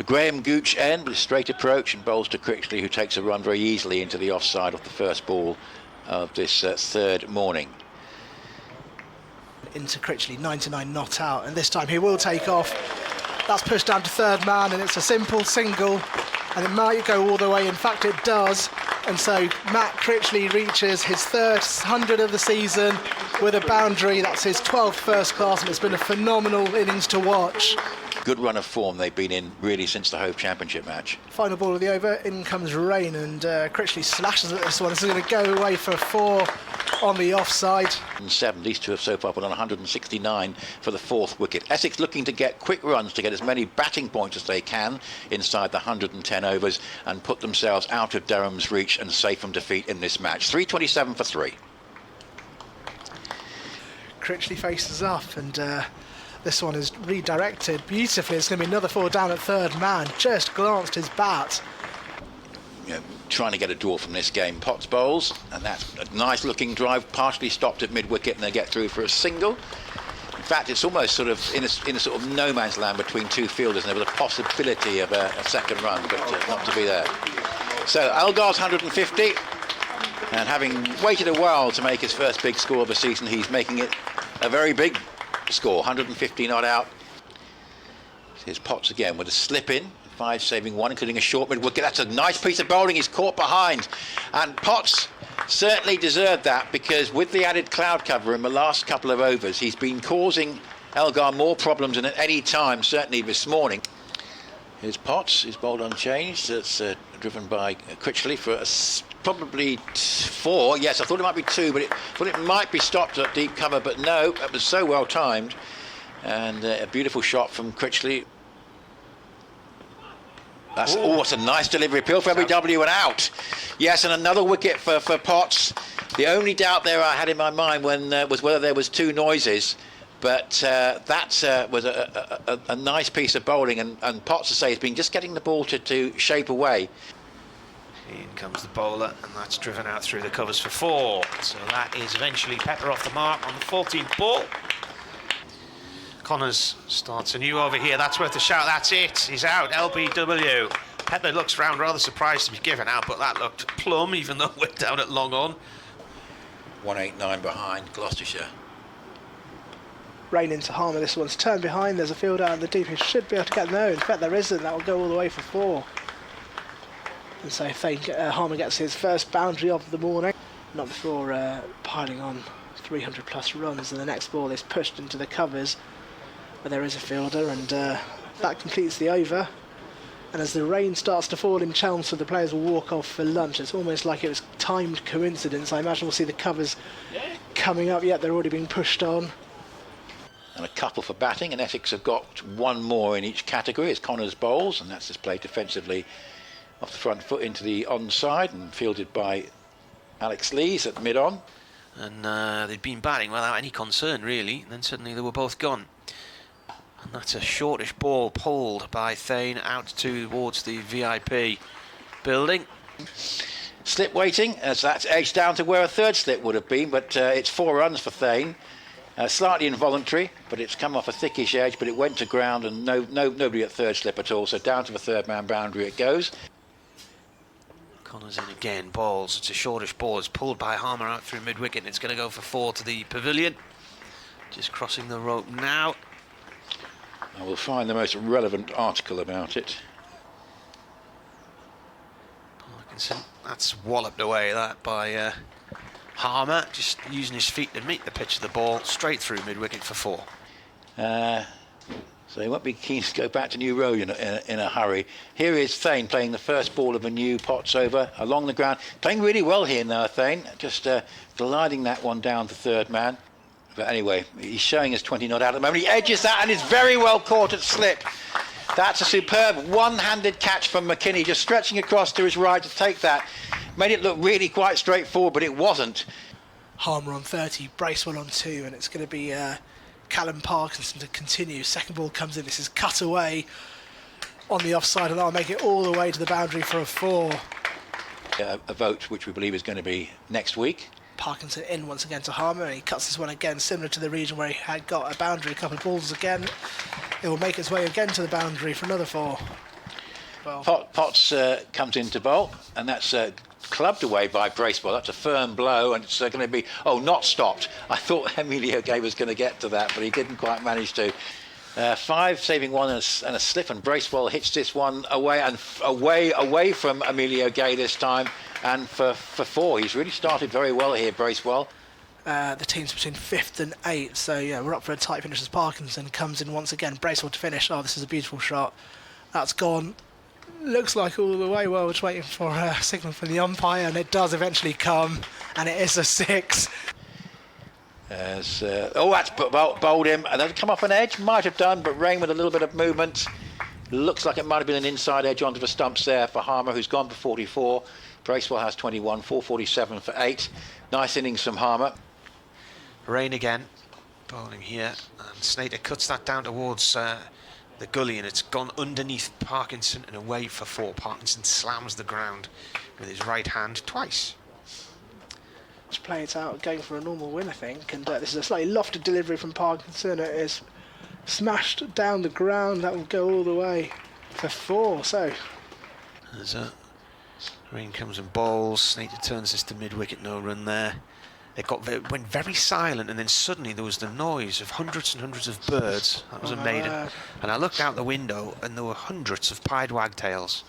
The Graham Gooch end with a straight approach and bowls to Critchley, who takes a run very easily into the offside of the first ball of this third morning. Into Critchley, 99 not out, and this time he will take off. That's pushed down to third man, and it's a simple single, and it might go all the way. In fact, it does. And so Matt Critchley reaches his third 100 of the season with a boundary. That's his 12th first class, and it's been a phenomenal innings to watch. Good run of form they've been in really since the Hove Championship match. Final ball of the over, in comes rain, and Critchley slashes at this one. This is going to go away for 4 on the offside. And 7, these two have so far put on 169 for the fourth wicket. Essex looking to get quick runs to get as many batting points as they can inside the 110 overs and put themselves out of Durham's reach and safe from defeat in this match. 327 for 3. Critchley faces up, and this one is redirected beautifully. It's going to be another 4 down at third man. Just glanced his bat. Trying to get a draw from this game. Potts bowls, and that's a nice looking drive, partially stopped at mid-wicket, and they get through for a single. In fact, it's almost sort of in a sort of no man's land between two fielders, and there was a possibility of a second run, but not to be there. So Elgar's 150, and having waited a while to make his first big score of the season, he's making it a very big score, 150 not out. Here's Potts again with a slip in. 5 saving 1, including a short mid-wicket. That's a nice piece of bowling. He's caught behind, and Potts certainly deserved that, because with the added cloud cover in the last couple of overs, he's been causing Elgar more problems than at any time, certainly this morning. Here's Potts, he's bowled unchanged. That's driven by Critchley for probably 4. Yes, I thought it might be 2, but I thought it might be stopped at deep cover, but no, it was so well timed. And a beautiful shot from Critchley. That's, it's a nice delivery. Appeal for WW and out. Yes, and another wicket for Potts. The only doubt there I had in my mind was whether there was 2 noises, but that was a nice piece of bowling, and Potts, to say, has been just getting the ball to shape away. In comes the bowler, and that's driven out through the covers for 4. So that is eventually Pepper off the mark on the 14th ball. Connors starts anew over here. That's worth a shout. That's it. He's out. LBW. Pepper looks round rather surprised to be given out, but that looked plumb, even though we're down at long on. 189 behind Gloucestershire. Rain into Harmer. This one's turned behind. There's a field out in the deep. He should be able to get no. In fact, there isn't. That will go all the way for 4. And so Harmer gets his first boundary of the morning. Not before piling on 300 plus runs, and the next ball is pushed into the covers. But there is a fielder, and that completes the over. And as the rain starts to fall in Chelmsford, the players will walk off for lunch. It's almost like it was timed coincidence. I imagine we'll see the covers coming up. Yet they're already being pushed on. And a couple for batting, and Essex have got 1 more in each category. It's Connors bowls, and that's just played defensively off the front foot into the onside and fielded by Alex Lees at mid-on. And they'd been batting without any concern, really. And then suddenly they were both gone. And that's a shortish ball pulled by Thane out towards the VIP building. Slip waiting, as that's edged down to where a third slip would have been, but it's 4 runs for Thane. Slightly involuntary, but it's come off a thickish edge, but it went to ground, and nobody at third slip at all, so down to the third man boundary it goes. Connors in again, balls. It's a shortish ball. It's pulled by Harmer out through mid-wicket, and it's going to go for 4 to the pavilion. Just crossing the rope now. I will find the most relevant article about it. Parkinson, that's walloped away, that by Harmer, just using his feet to meet the pitch of the ball, straight through mid-wicket for 4. So he won't be keen to go back to New Road in a hurry. Here is Thane playing the first ball of a new Potts over along the ground. Playing really well here now, Thane. Just gliding that one down to third man. But anyway, he's showing us 20 not out at the moment. He edges that and is very well caught at slip. That's a superb one-handed catch from McKinney, just stretching across to his right to take that. Made it look really quite straightforward, but it wasn't. Harmer on 30, Bracewell on 2, and it's going to be Callum Parkinson to continue. Second ball comes in. This is cut away on the offside, and that'll make it all the way to the boundary for a 4. A vote which we believe is going to be next week. Parkinson in once again to Harmer, and he cuts this one again, similar to the region where he had got a boundary, a couple of balls again. It will make its way again to the boundary for another 4. bowl. Potts comes into bowl, and that's clubbed away by Bracewell. That's a firm blow, and it's going to be not stopped. I thought Emilio Gay was going to get to that, but he didn't quite manage to. 5 saving 1 and a slip, and Bracewell hits this one away and away from Emilio Gay this time, and for 4. He's really started very well here, Bracewell. The team's between 5th and 8th, so yeah, we're up for a tight finish as Parkinson comes in once again. Bracewell to finish. Oh, this is a beautiful shot. That's gone. Looks like all the way. Well, we're just waiting for a signal from the umpire, and it does eventually come, and it is a 6. That's bowled him, and that'll come off an edge. Might have done, but Rain with a little bit of movement. Looks like it might have been an inside edge onto the stumps there for Harmer, who's gone for 44. Bracewell has 21, 447 for 8. Nice innings from Harmer. Rain again, bowling here, and Snater cuts that down towards the gully, and it's gone underneath Parkinson and away for 4. Parkinson slams the ground with his right hand twice. Just play it out, going for a normal win, I think. And this is a slightly lofted delivery from Parkinson. It is smashed down the ground. That will go all the way for 4. So as Rain comes and bowls, Snater turns this to mid-wicket, no run there. It went very silent, and then suddenly there was the noise of hundreds and hundreds of birds. That was a maiden. And I looked out the window, and there were hundreds of pied wagtails.